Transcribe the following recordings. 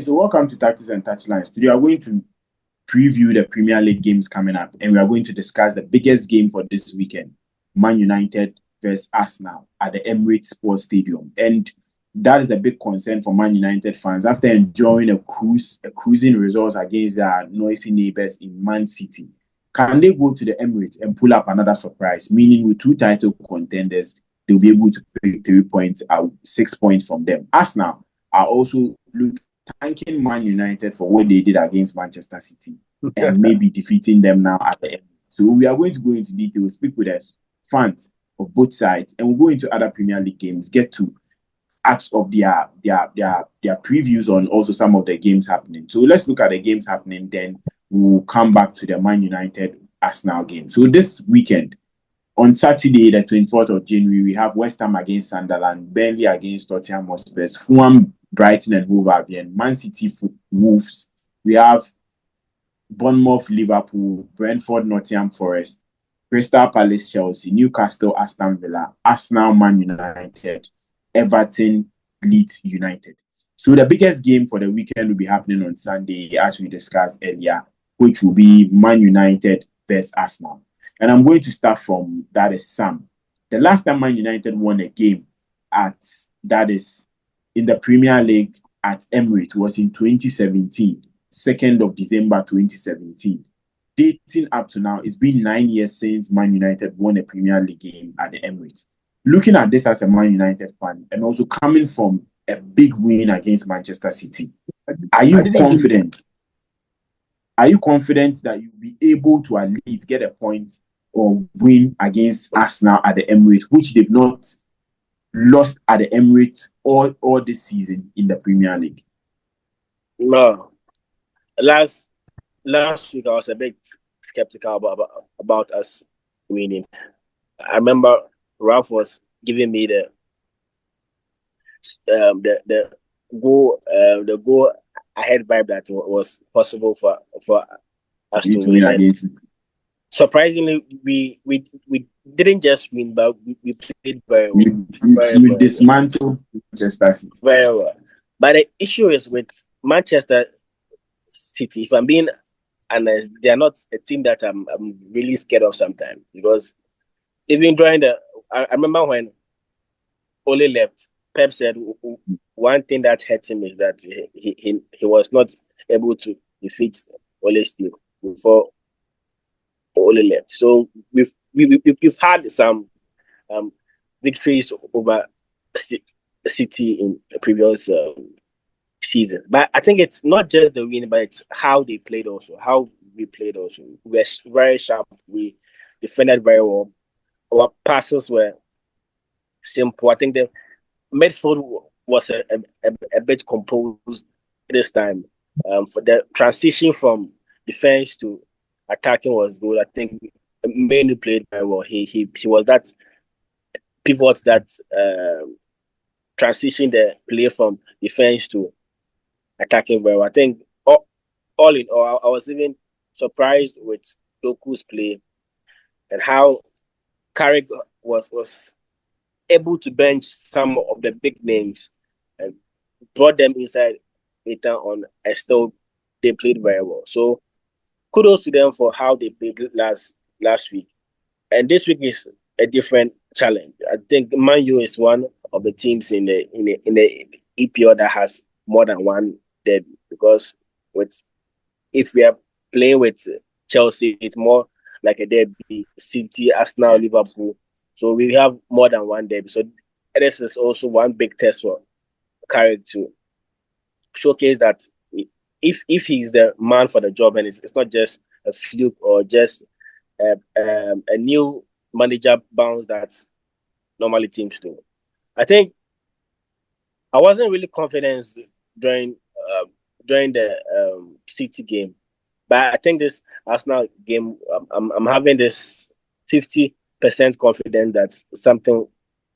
So welcome to Tactics and Touchlines. Today we are going to preview the Premier League games coming up, and we are going to discuss the biggest game for this weekend: Man United versus Arsenal at the Emirates Sports Stadium. And that is a big concern for Man United fans after enjoying a cruising results against their noisy neighbours in Man City. Can they go to the Emirates and pull up another surprise? Meaning, with two title contenders, they'll be able to pick 3 points out, 6 points from them. Arsenal are also thanking Man United for what they did against Manchester City and maybe defeating them now at the end. So we are going to go into detail, speak with us, fans of both sides, and we'll go into other Premier League games, get to ask of their previews on also some of the games happening. So let's look at the games happening, then we'll come back to the Man United Arsenal game. So this weekend, on Saturday, the 24th of January, we have West Ham against Sunderland, Burnley against Tottenham Hotspur, Fulham, Brighton and Hove Albion, Man City, Wolves. We have Bournemouth, Liverpool, Brentford, Nottingham Forest, Crystal Palace, Chelsea, Newcastle, Aston Villa, Arsenal, Man United, Everton, Leeds United. So the biggest game for the weekend will be happening on Sunday, as we discussed earlier, which will be Man United versus Arsenal. And I'm going to start from that is Sam. The last time Man United won a game in the Premier League at Emirates was in 2017, 2nd of December 2017. Dating up to now, it's been 9 years since Man United won a Premier League game at the Emirates. Looking at this as a Man United fan and also coming from a big win against Manchester City, are you confident? Are you confident that you'll be able to at least get a point or win against Arsenal at the Emirates, which they've not lost at the Emirates all this season in the Premier League? No. Last week I was a bit skeptical about us winning. I remember Ralph was giving me the goal ahead vibe that was possible for us to win against it. Surprisingly, we didn't just win, but we played very well. We dismantled Manchester City very well. But the issue is with Manchester City, if I'm being honest, they are not a team that I'm really scared of sometimes, because even during I remember when Ole left, Pep said one thing that hurt him is that he was not able to defeat Ole's team before Ole left. So we've had some victories over City in the previous season, but I think it's not just the win, but it's how they played also. How we played also. We were very sharp. We defended very well. Our passes were simple. I think the midfield was a bit composed this time. For the transition from defense to attacking was good. I think Manu played very well. He was that pivot that transitioned the play from defense to attacking very well. I think all in all, I was even surprised with Doku's play and how Carrick was able to bench some of the big names and brought them inside later on. And still, they played very well. So kudos to them for how they played last week. And this week is a different challenge. I think Man U is one of the teams in the EPL that has more than one derby, because if we are playing with Chelsea, it's more like a derby. City, Arsenal, Liverpool. So we have more than one derby. So this is also one big test for Carrick to showcase that if he's the man for the job, and it's not just a fluke or just a new manager bounce that normally teams do. I think I wasn't really confident during the City game, but I think this Arsenal game, I'm having this 50% confident that something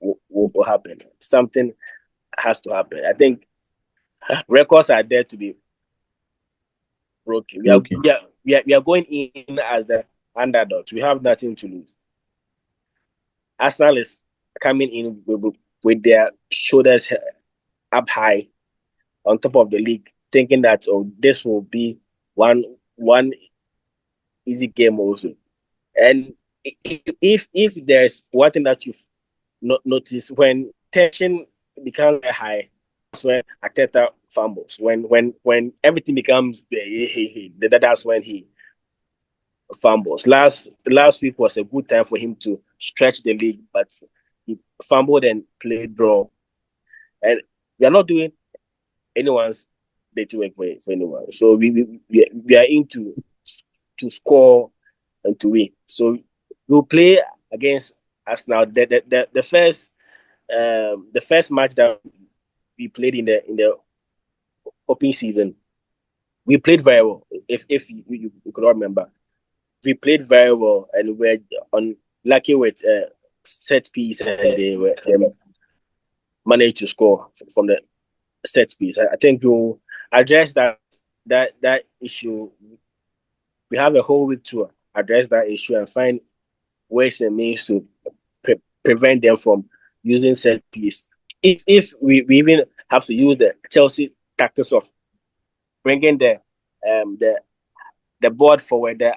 will happen. Something has to happen. I think records are there to be broken. We are going in as the underdogs. We have nothing to lose. Arsenal is coming in with their shoulders up high on top of the league thinking that this will be one easy game also. And if there's one thing that you've noticed, when tension becomes very high, that's when Arteta fumbles. When everything becomes that's when he fumbles. Last week was a good time for him to stretch the league, but he fumbled and played draw. And we are not doing anyone's dirty work for anyone. So we are into to score and to win. So we'll play against us now. The first match that we played in the opening season, we played very well. If you could remember, we played very well and we're on lucky with set piece, and they managed to score from the set piece. I think we'll address that issue. We have a whole week to address that issue and find ways and means to prevent them from using set piece. If we even have to use the Chelsea tactics of bringing the board forward, the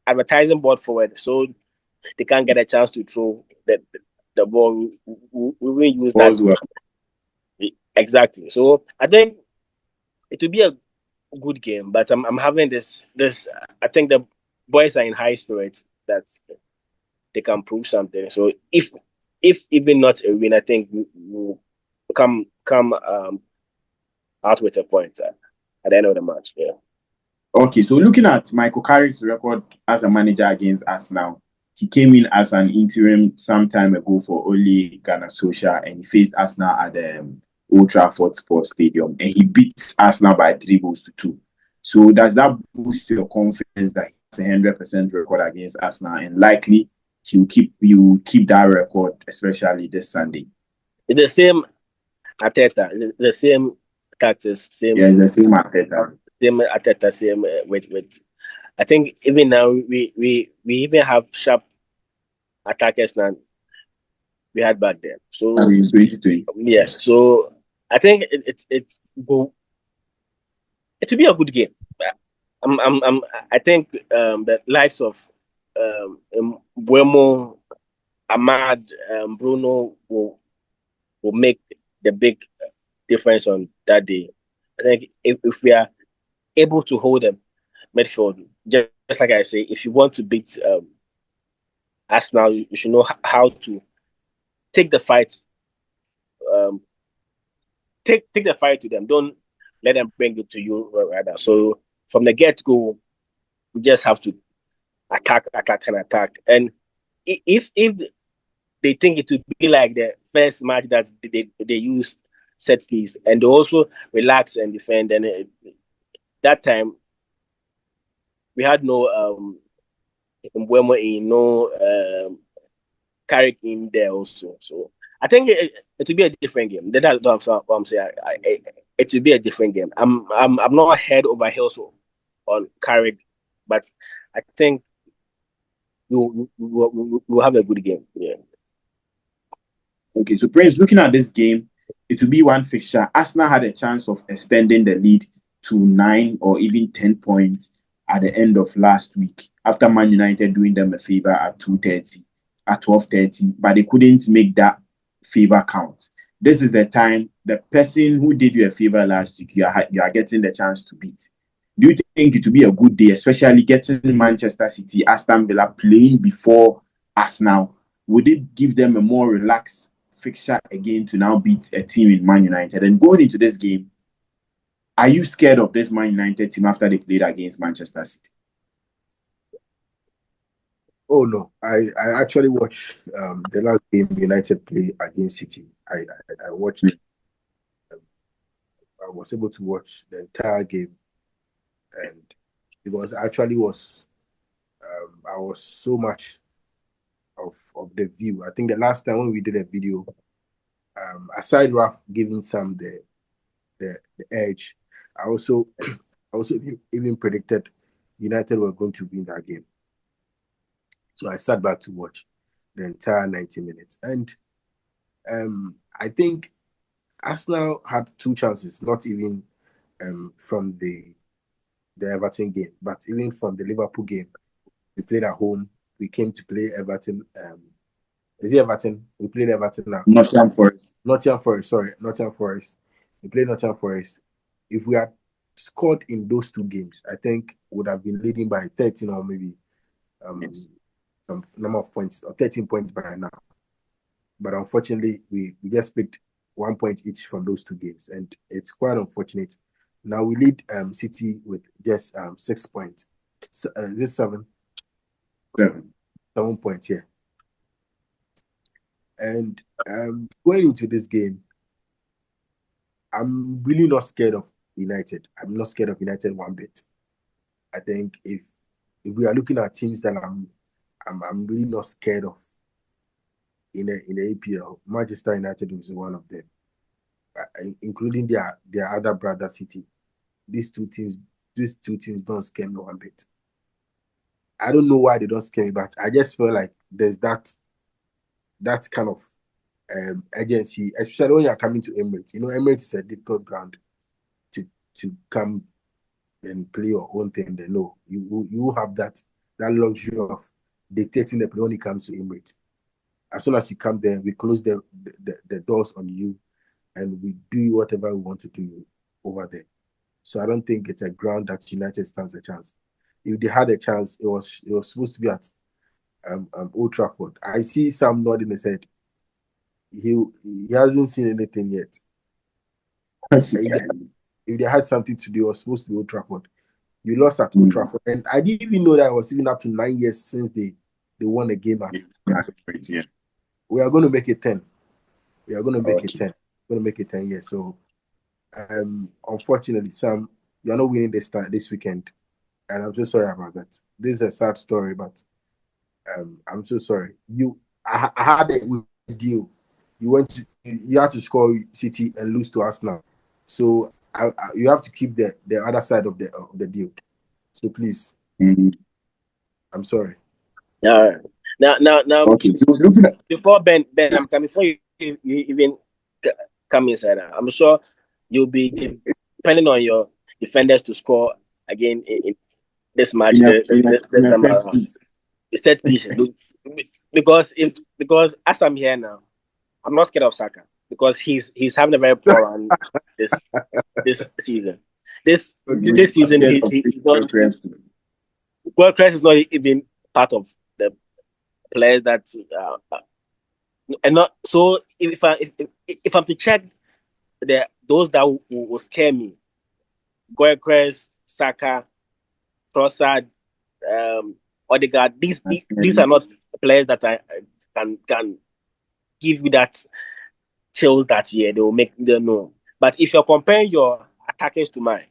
advertising board forward, so they can't get a chance to throw the ball. We will use that. Well. Exactly. So I think it will be a good game, but I'm having this. I think the boys are in high spirits that they can prove something. So if even not a win, I think we'll come out with a point at the end of the match. Yeah. Okay, so looking at Michael Carrick's record as a manager against Arsenal, he came in as an interim some time ago for Ole Gunnar Solskjaer, and he faced Arsenal at the Old Trafford Sports Stadium, and he beat Arsenal by 3-2. So does that boost your confidence that he has a 100% record against Arsenal, and likely you keep that record, especially this Sunday? It's the same Arteta, it's the same tactics, same. Yeah, it's the same Arteta. Same Arteta, same with. I think even now we even have sharp attackers now we had back then. So I mean, 2020. Yes. So I think it will be a good game. I think the likes of Buemo, Ahmad, Bruno will make the big difference on that day. I think if we are able to hold them midfield, just like I say, if you want to beat Arsenal, you should know how to take the fight. Take the fight to them. Don't let them bring it to you rather. So from the get-go, we just have to attack. And if they think it would be like the first match that they used set piece and they also relax and defend, and that time we had no Mbuemo in, no Carrick in there also. So I think it will be a different game. That's what I'm saying. It will be a different game. I'm not head over heels on Carrick, but I think we'll have a good game. Yeah. Okay, so Prince, looking at this game, it will be one fixture. Arsenal had a chance of extending the lead to 9 or even 10 points at the end of last week after Man United doing them a favor at 12:30, but they couldn't make that favor count. This is the time the person who did you a favor last week, you are getting the chance to beat. Do you think it will be a good day, especially getting Manchester City, Aston Villa playing before Arsenal? Would it give them a more relaxed fixture again to now beat a team in Man United? And going into this game, are you scared of this Man United team after they played against Manchester City? Oh no, I actually watched the last game United play against City. I watched. I was able to watch the entire game, and it was actually I was so much of the view. I think the last time when we did a video, aside Raf giving some the edge, I also even predicted United were going to win that game. So I sat back to watch the entire 90 minutes. And I think Arsenal had 2 chances, not even from the Everton game, but even from the Liverpool game, we played at home. We came to play Everton. Is it Everton? We played Everton now. Nottingham Forest. Nottingham Forest. Sorry, Nottingham Forest. We played Nottingham Forest. If we had scored in those two games, I think would have been leading by 13 or maybe some number of points, or 13 points by now. But unfortunately, we just picked 1 point each from those two games, and it's quite unfortunate. Now we lead City with just 6 points. Is it 7? 7 points, yeah. And going into this game, I'm really not scared of United. I'm not scared of United one bit. I think if we are looking at teams that I'm really not scared of in the EPL, Manchester United is one of them, including their other brother City. These two teams don't scare me one bit. I don't know why they don't scare me, but I just feel like there's that kind of urgency, especially when you're coming to Emirates. You know, Emirates is a difficult ground to come and play your own thing. They know you have that luxury of dictating the play when it comes to Emirates. As soon as you come there, we close the doors on you, and we do whatever we want to do over there. So I don't think it's a ground that United stands a chance. If they had a chance, it was supposed to be at Old Trafford. I see Sam nodding his head. He hasn't seen anything yet. If they had something to do, it was supposed to be Old Trafford. You lost at Old Trafford, and I didn't even know that it was even up to 9 years since they won a game at. Yeah. We are going to make it 10. We are going to make it 10. We're going to make it 10 years. So, unfortunately, Sam, you're not winning this weekend, and I'm so sorry about that. This is a sad story, but I'm so sorry. I had a deal. You had to score City and lose to Arsenal. So you have to keep the other side of the deal. So please, I'm sorry. Now, okay. So before Ben, I'm coming. Before you even come inside, I'm sure you'll be depending on your defenders to score again in this match. The set piece. Because as I'm here now, I'm not scared of Saka because he's having a very poor run this season. This season he's not. World Crest is not even part of the players that and not so. If I'm to check those that will scare me, Goycrest, Saka, Trossard, Odegaard. These are not players that I can give you that chills that year. They will make them know. But if you're comparing your attackers to mine,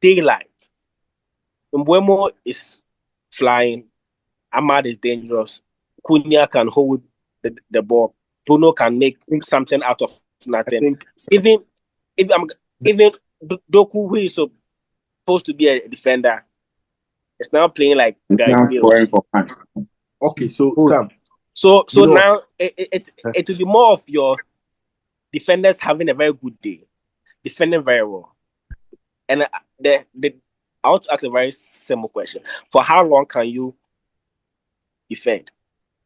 daylight. Mbuemo is flying. Ahmad is dangerous. Cunha can hold the ball. Bruno can make something out of nothing. Even Doku, who is supposed to be a defender, is now playing like Gareth Bale. Okay, so Sam. So now it will be more of your defenders having a very good day, defending very well. And I want to ask a very simple question: for how long can you defend?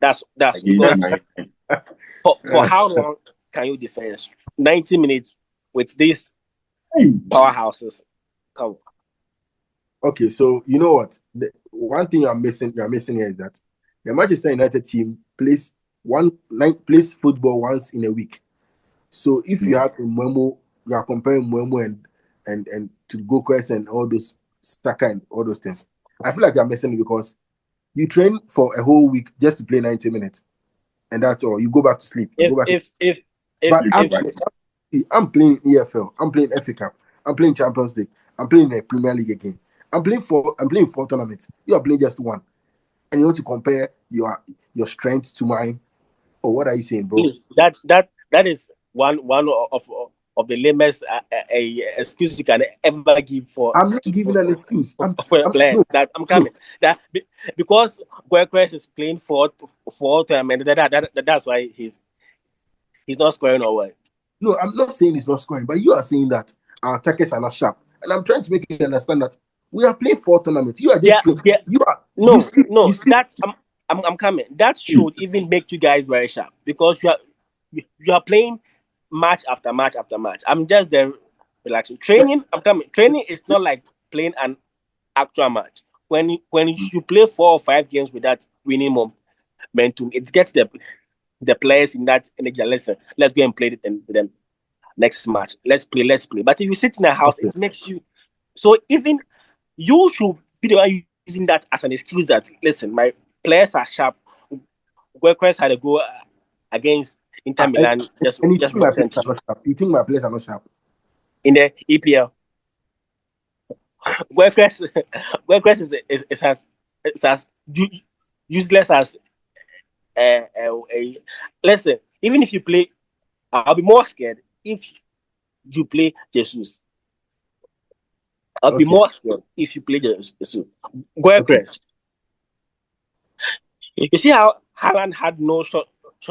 That's because for how long can you defend 90 minutes with these powerhouses? Come on. Okay, so you know what? The one thing you're missing here is that the Manchester United team plays football once in a week. So if you have Mbeumo, you are comparing Mbeumo and to Gokres and all those Saka and all those things. I feel like you're missing it because you train for a whole week just to play 90 minutes, and that's all. You go back to sleep. I'm playing EFL. I'm playing FA Cup. I'm playing Champions League. I'm playing a Premier League again. I'm playing 4 tournaments. You are playing just one, and you want to compare your strength to mine. Oh, what are you saying, bro? That is one of the lamest excuse you can ever give for. I'm not giving an excuse. I'm coming. That because Goycrest is playing for tournament. That's why he's not scoring or what. No, I'm not saying he's not scoring, but you are saying that our attackers are not sharp. And I'm trying to make you understand that we are playing 4 tournaments. You are just you are no, you sleep, no. you sleep. That I'm coming. That should even make you guys very sharp because you are playing match after match after match. I'm just there relaxing. Training, I'm coming. Training is not like playing an actual match. When you play 4 or 5 games with that winning momentum, it gets the players in that energy. Listen, let's go and play it with them next match. Let's play. But if you sit in a house, Okay. it makes you. So even you should be the one using that as an excuse that listen, my players are sharp. Guequez had a go against Inter Milan just And you think my players recently are not sharp? You think my players are not sharp? in the EPL. Guequez is as useless as listen. Even if you play, I'll be more scared if you play Jesus. I'll be more scared if you play Jesus. Guequez. You see how Haaland had no shot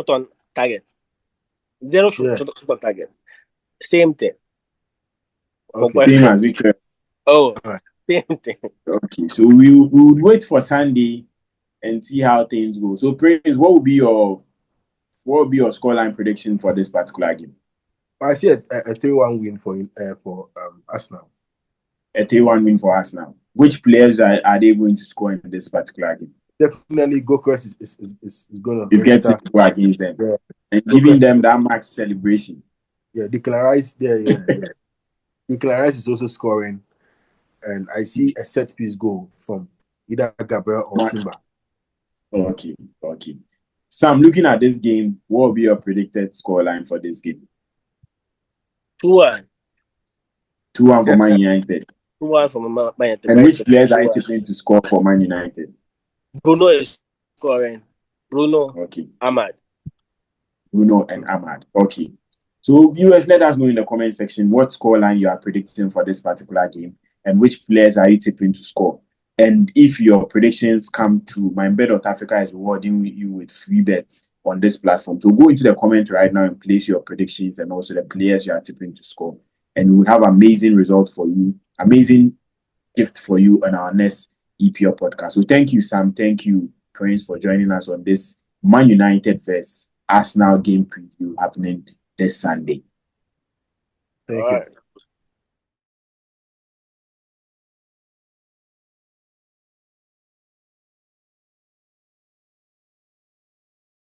on target, zero shot on target. Same thing. Same as Victor. Oh, same thing. Okay, so we would wait for Sunday and see how things go. So, Prince, what would be your scoreline prediction for this particular game? I see a 3-1 win for Arsenal. A 3-1 win for Arsenal. Which players are they going to score in this particular game? Definitely, Gokras is going to get to go against them and giving them that max celebration. Yeah, Declan Rice there. Yeah. Declan Rice is also scoring, and I see a set piece goal from either Gabriel or Timber. Okay. Sam, looking at this game, what will be your predicted scoreline for this game? 2-1. 2-1 for Man United. 2-1 for Man United. And which players are you tipping to score for Man United? Bruno is scoring. Okay. Ahmad. Bruno and Ahmad. Okay. So viewers, let us know in the comment section what scoreline you are predicting for this particular game and which players are you tipping to score. And if your predictions come true, MyBet.Africa is rewarding you with free bets on this platform. So go into the comment right now and place your predictions and also the players you are tipping to score. And we will have amazing results for you, amazing gift for you on our next EPL podcast. So thank you, Sam. Thank you, Prince, for joining us on this Man United vs Arsenal game preview happening this Sunday. Thank you.